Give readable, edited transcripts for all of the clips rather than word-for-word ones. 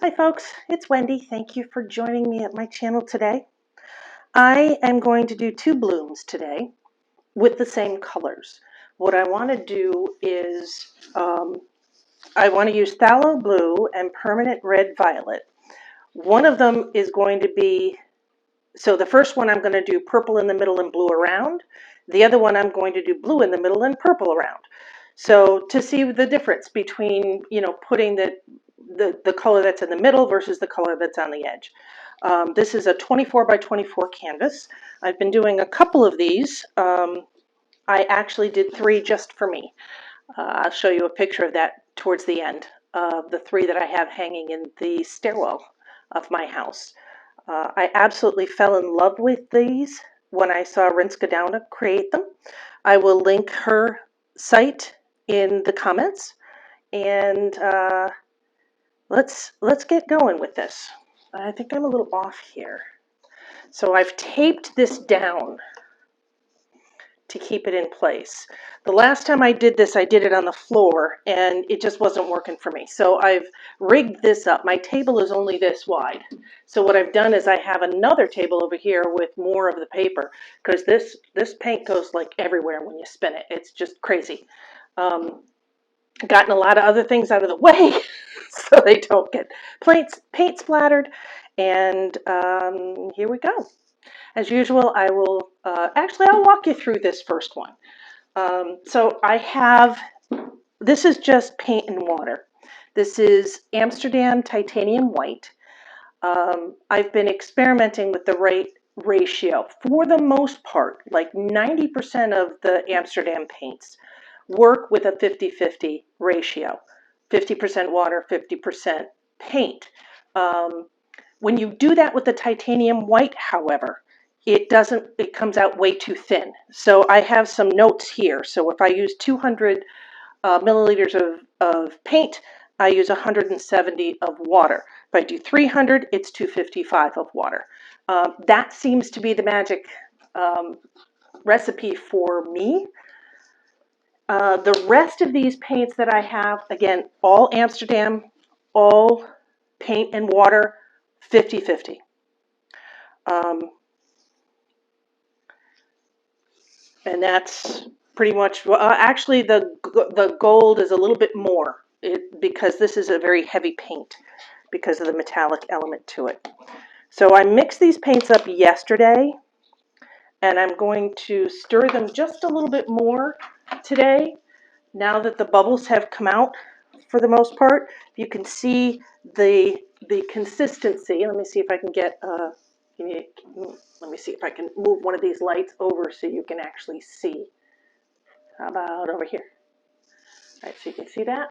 Hi folks, it's Wendy. Thank you for joining me at my channel today. I am going to do two blooms today with the same colors. What I want to do is I want to use phthalo blue and permanent red violet. One of them is going to be, so the first one I'm going to do purple in the middle and blue around. The other one I'm going to do blue in the middle and purple around. So to see the difference between, putting the color that's in the middle versus the color that's on the edge. This is a 24 by 24 canvas. I've been doing a couple of these. I actually did 3 just for me. I'll show you a picture of that towards the end of the 3 that I have hanging in the stairwell of my house. I absolutely fell in love with these when I saw Douna create them. I will link her site in the comments, and let's get going with this. I think I'm a little off here. So I've taped this down to keep it in place. The last time I did this, I did it on the floor, and it just wasn't working for me. So I've rigged this up. My table is only this wide. So what I've done is I have another table over here with more of the paper, because this paint goes like everywhere when you spin it. It's just crazy. Gotten a lot of other things out of the way so they don't get paint splattered. And here we go. As usual, I will, I'll walk you through this first one. So this is just paint and water. This is Amsterdam Titanium White. I've been experimenting with the right ratio. For the most part, like 90% of the Amsterdam paints work with a 50-50 ratio. 50% water, 50% paint. When you do that with the titanium white, however, it comes out way too thin. So I have some notes here. So if I use 200 milliliters of paint, I use 170 of water. If I do 300, it's 255 of water. That seems to be the magic recipe for me. The rest of these paints that I have, again, all Amsterdam, all paint and water, 50-50. And that's pretty much, actually the gold is a little bit more because this is a very heavy paint because of the metallic element to it. So I mixed these paints up yesterday, and I'm going to stir them just a little bit more today. Now that the bubbles have come out for the most part, you can see the consistency. Let me see if I can get, let me see if I can move one of these lights over so you can actually see. How about over here? All right, so you can see that.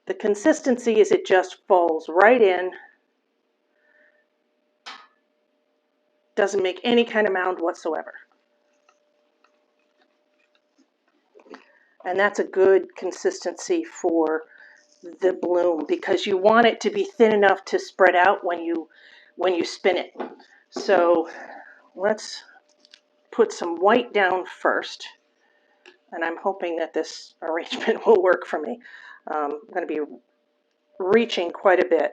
The consistency is it just falls right in. Doesn't make any kind of mound whatsoever. And that's a good consistency for the bloom because you want it to be thin enough to spread out when you spin it. So let's put some white down first, and I'm hoping that this arrangement will work for me. I'm going to be reaching quite a bit.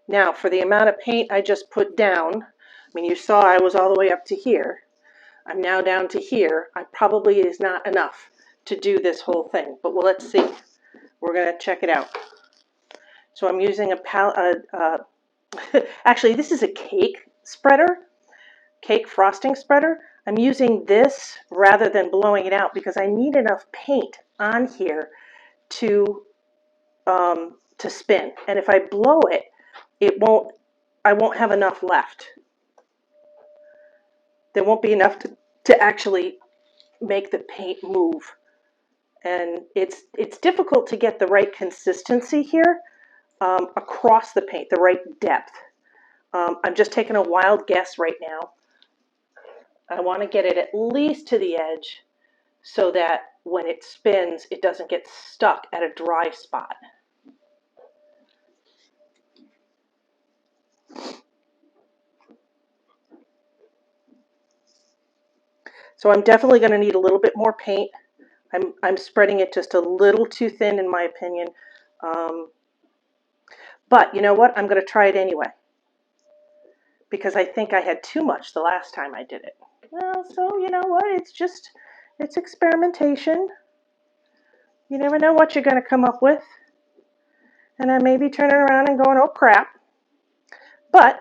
Now for the amount of paint I just put down, I mean, you saw I was all the way up to here. I'm now down to here. I probably is not enough to do this whole thing, but well, let's see. We're going to check it out. So I'm using a palette, actually this is a cake spreader, cake frosting spreader. I'm using this rather than blowing it out because I need enough paint on here to spin. And if I blow it, I won't have enough left. There won't be enough to actually make the paint move. And it's difficult to get the right consistency here across the paint, the right depth. I'm just taking a wild guess right now. I want to get it at least to the edge so that when it spins, it doesn't get stuck at a dry spot. So I'm definitely going to need a little bit more paint. I'm spreading it just a little too thin in my opinion. But you know what? I'm going to try it anyway because I think I had too much the last time I did it. Well, so you know what? It's experimentation. You never know what you're going to come up with. And I may be turning around and going, oh crap. But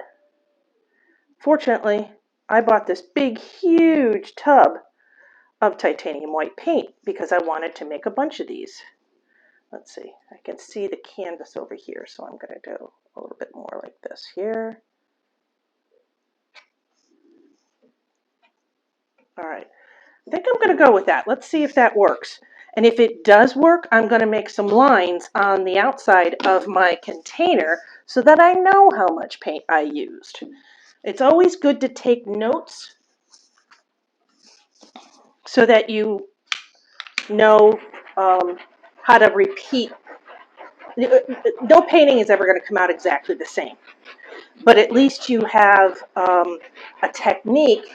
fortunately, I bought this big, huge tub of titanium white paint because I wanted to make a bunch of these. Let's see, I can see the canvas over here, so I'm going to do a little bit more like this here. All right, I think I'm going to go with that. Let's see if that works. And if it does work, I'm going to make some lines on the outside of my container so that I know how much paint I used. It's always good to take notes so that you know how to repeat. No painting is ever going to come out exactly the same, but at least you have a technique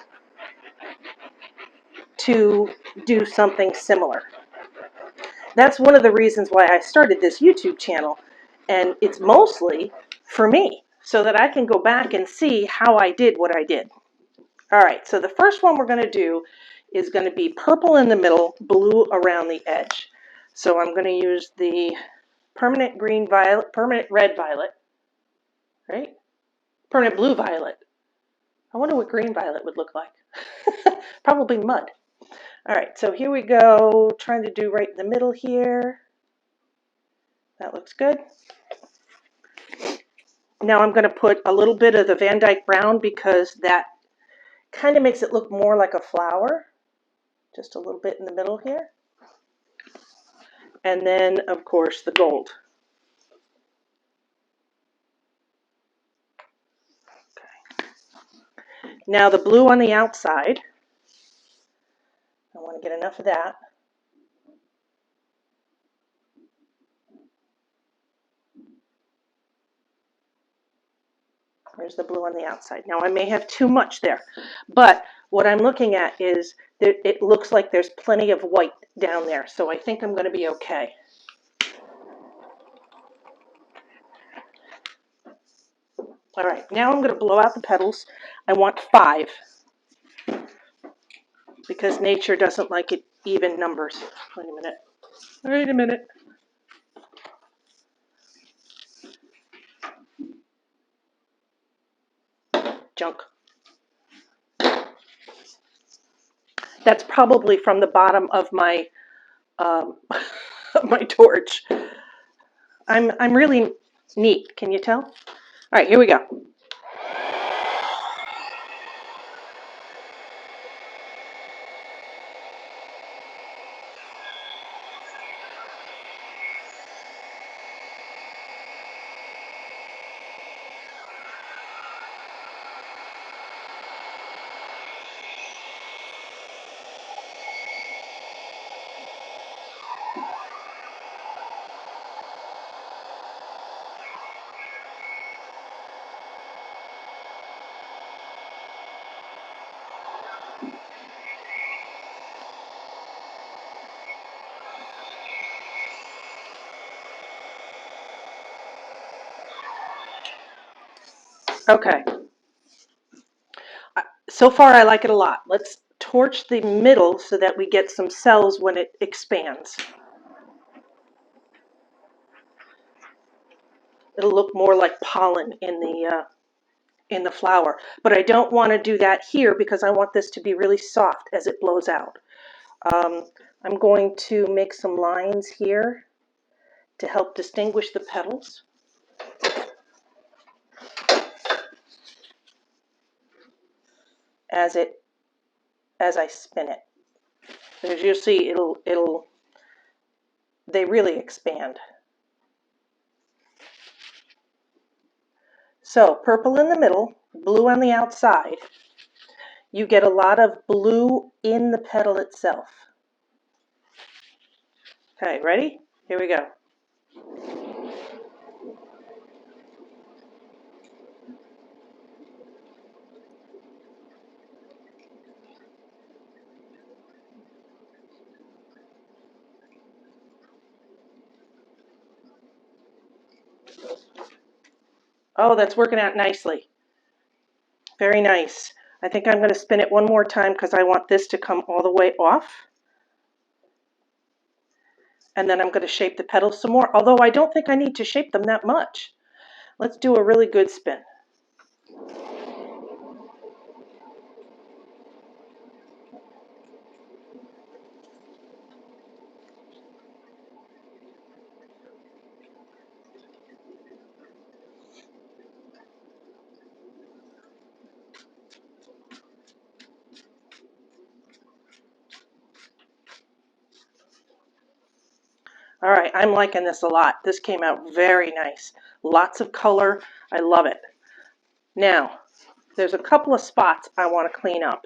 to do something similar. That's one of the reasons why I started this YouTube channel, and it's mostly for me, so that I can go back and see how I did what I did. All right, so the first one we're going to do is going to be purple in the middle, blue around the edge. So I'm going to use the permanent red violet, right? Permanent blue violet. I wonder what green violet would look like. Probably mud. All right, so here we go, trying to do right in the middle here. That looks good. Now I'm going to put a little bit of the Van Dyke brown because that kind of makes it look more like a flower. Just a little bit in the middle here. And then, of course, the gold. Okay. Now the blue on the outside. I want to get enough of that. There's the blue on the outside. Now I may have too much there, but what I'm looking at is that it looks like there's plenty of white down there, so I think I'm going to be okay. All right, now I'm going to blow out the petals. I want 5 because nature doesn't like it even numbers. Wait a minute. Wait a minute. Junk. That's probably from the bottom of my my torch. I'm really neat. Can you tell? All right, here we go. Okay. So far, I like it a lot. Let's torch the middle so that we get some cells when it expands. It'll look more like pollen in the flower. But I don't want to do that here because I want this to be really soft as it blows out. I'm going to make some lines here to help distinguish the petals. As I spin it. As you'll see, they really expand. So purple in the middle, blue on the outside. You get a lot of blue in the petal itself. Okay, ready? Here we go. Oh, that's working out nicely. Very nice. I think I'm going to spin it one more time because I want this to come all the way off. And then I'm going to shape the petals some more, although I don't think I need to shape them that much. Let's do a really good spin. All right, I'm liking this a lot. This came out very nice. Lots of color. I love it. Now, there's a couple of spots I want to clean up.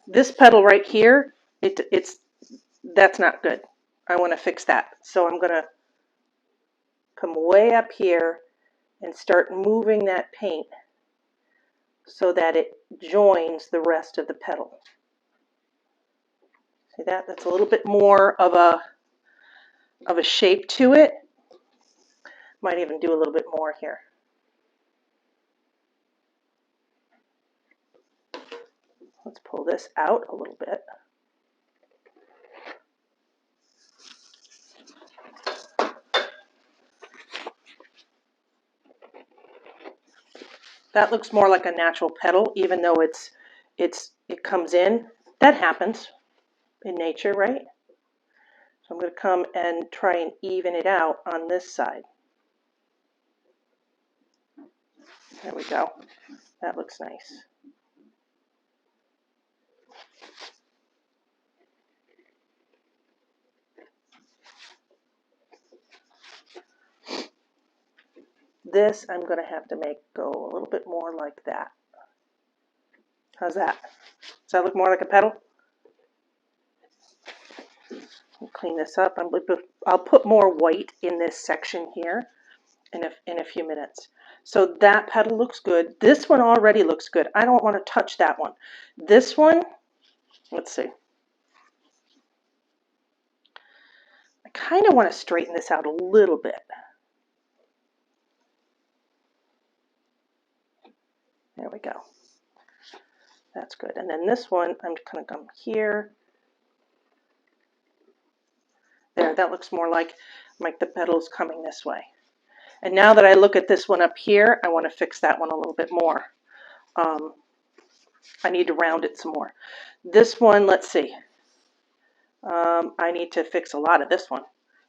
This petal right here, that's not good. I want to fix that. So I'm going to come way up here and start moving that paint so that it joins the rest of the petal. See that? That's a little bit more of a shape to it. Might even do a little bit more here. Let's pull this out a little bit. That looks more like a natural petal, even though it comes in. That happens in nature, right? So I'm going to come and try and even it out on this side. There we go. That looks nice. This I'm going to have to make go a little bit more like that. How's that? Does that look more like a petal? I'll clean this up. I'll put more white in this section here in a few minutes. So that petal looks good. This one already looks good. I don't want to touch that one. This one, let's see. I kind of want to straighten this out a little bit. There we go. That's good. And then this one, I'm just going to come here. There, that looks more like the petals coming this way. And now that I look at this one up here, I want to fix that one a little bit more. I need to round it some more. This one, let's see. I need to fix a lot of this one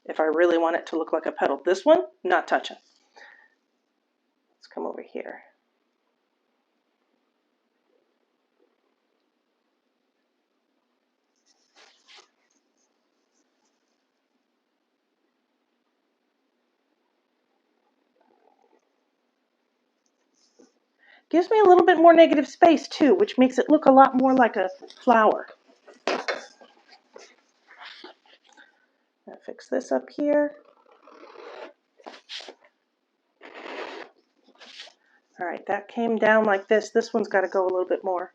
if I really want it to look like a petal. This one, not touching. Let's come over here. Gives me a little bit more negative space too, which makes it look a lot more like a flower. I'll fix this up here. All right, that came down like this. This one's got to go a little bit more.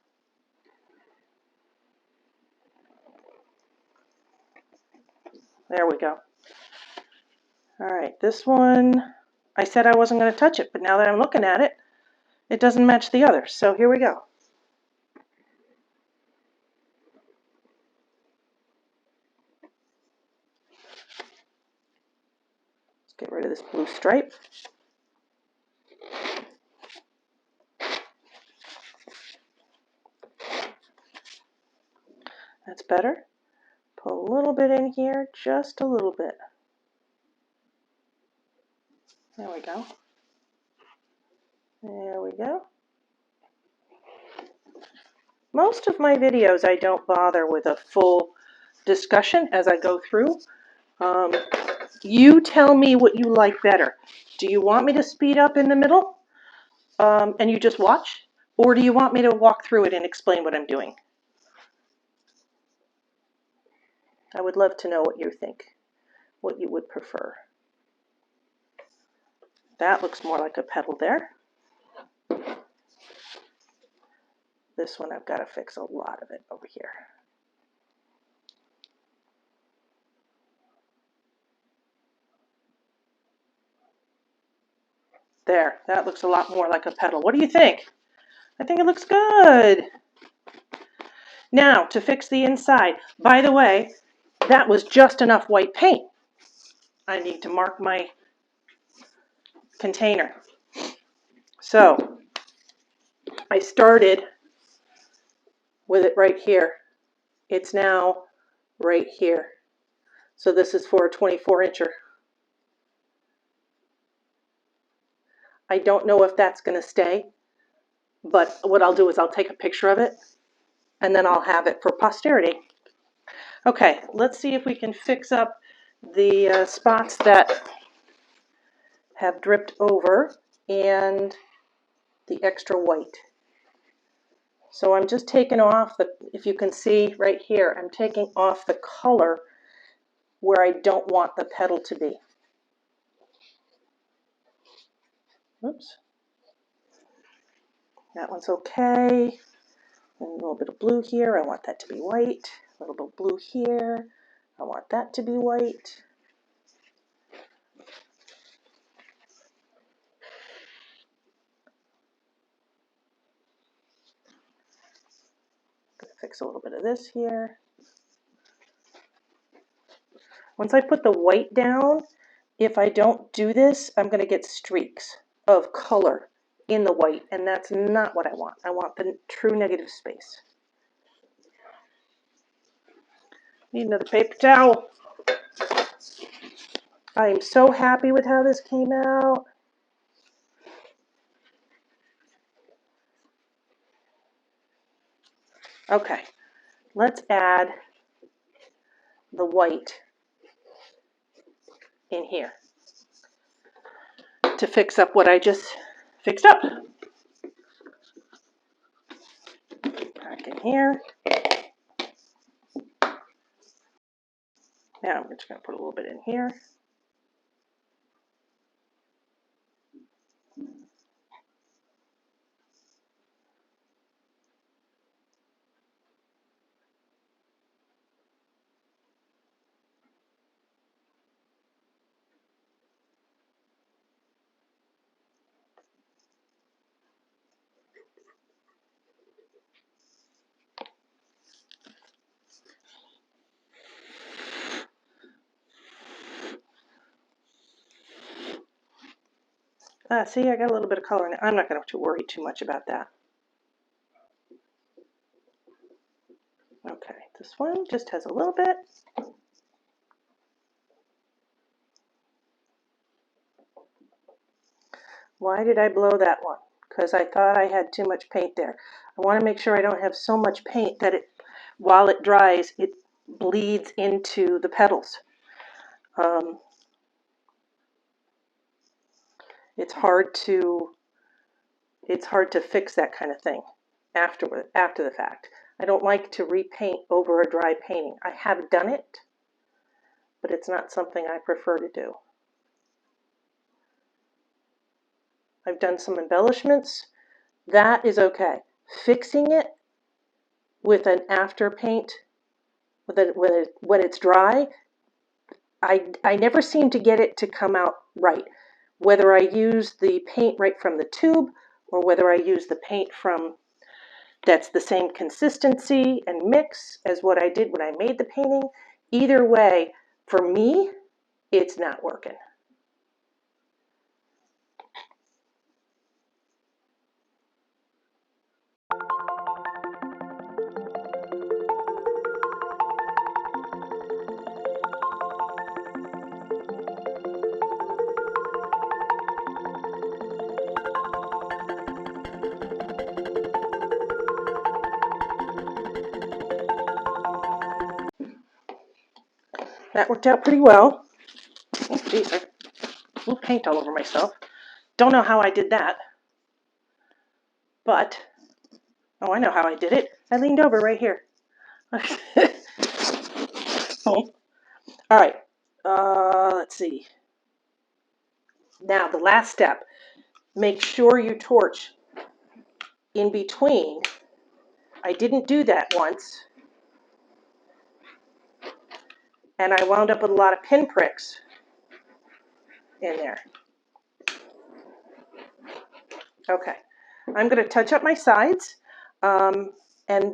There we go. All right, this one, I said I wasn't going to touch it, but now that I'm looking at it, it doesn't match the others. So here we go. Let's get rid of this blue stripe. That's better. Put a little bit in here, just a little bit. There we go. There we go. Most of my videos, I don't bother with a full discussion as I go through. You tell me what you like better. Do you want me to speed up in the middle and you just watch? Or do you want me to walk through it and explain what I'm doing? I would love to know what you think, what you would prefer. That looks more like a petal there. This one I've got to fix a lot of it over here. There, that looks a lot more like a petal. What do you think? I think it looks good. Now, to fix the inside. By the way, that was just enough white paint. I need to mark my container. So, I started with it right here. It's now right here. So this is for a 24-incher. I don't know if that's going to stay, but what I'll do is I'll take a picture of it and then I'll have it for posterity. Okay, let's see if we can fix up the spots that have dripped over and the extra white. So I'm just taking off the, if you can see right here, I'm taking off the color where I don't want the petal to be. Oops. That one's okay. And a little bit of blue here. I want that to be white. A little bit of blue here. I want that to be white. Gonna fix a little bit of this here. Once I put the white down, if I don't do this, I'm going to get streaks of color in the white, and that's not what I want. I want the true negative space. Need another paper towel. I am so happy with how this came out. Okay, let's add the white in here to fix up what I just fixed up. Back in here. Now I'm just going to put a little bit in here. See, I got a little bit of color in it. I'm not going to worry too much about that. Okay, this one just has a little bit. Why did I blow that one? Because I thought I had too much paint there. I want to make sure I don't have so much paint that it, while it dries, it bleeds into the petals. It's hard to fix that kind of thing after the fact. I don't like to repaint over a dry painting. I have done it, but it's not something I prefer to do. I've done some embellishments. That is okay. Fixing it with an after paint, when it's dry, I never seem to get it to come out right. Whether I use the paint right from the tube or whether I use the paint from that's the same consistency and mix as what I did when I made the painting, either way, for me, it's not working. That worked out pretty well. Oh, geez, I blew paint all over myself. Don't know how I did that, but, oh, I know how I did it. I leaned over right here. Oh. All right, let's see. Now, the last step, make sure you torch in between. I didn't do that once, and I wound up with a lot of pinpricks in there. Okay, I'm going to touch up my sides, and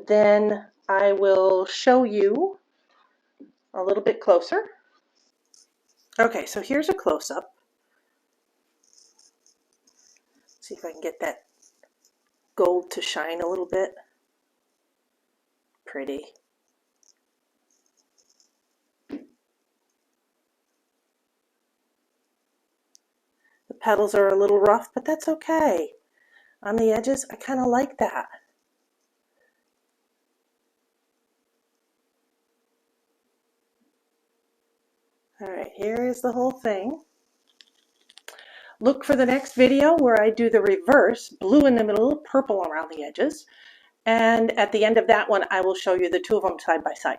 then I will show you a little bit closer. Okay, so here's a close-up. See if I can get that gold to shine a little bit. Pretty. The petals are a little rough, but that's okay. On the edges, I kind of like that. All right, here is the whole thing. Look for the next video where I do the reverse, blue in the middle, purple around the edges. And at the end of that one, I will show you the two of them side by side.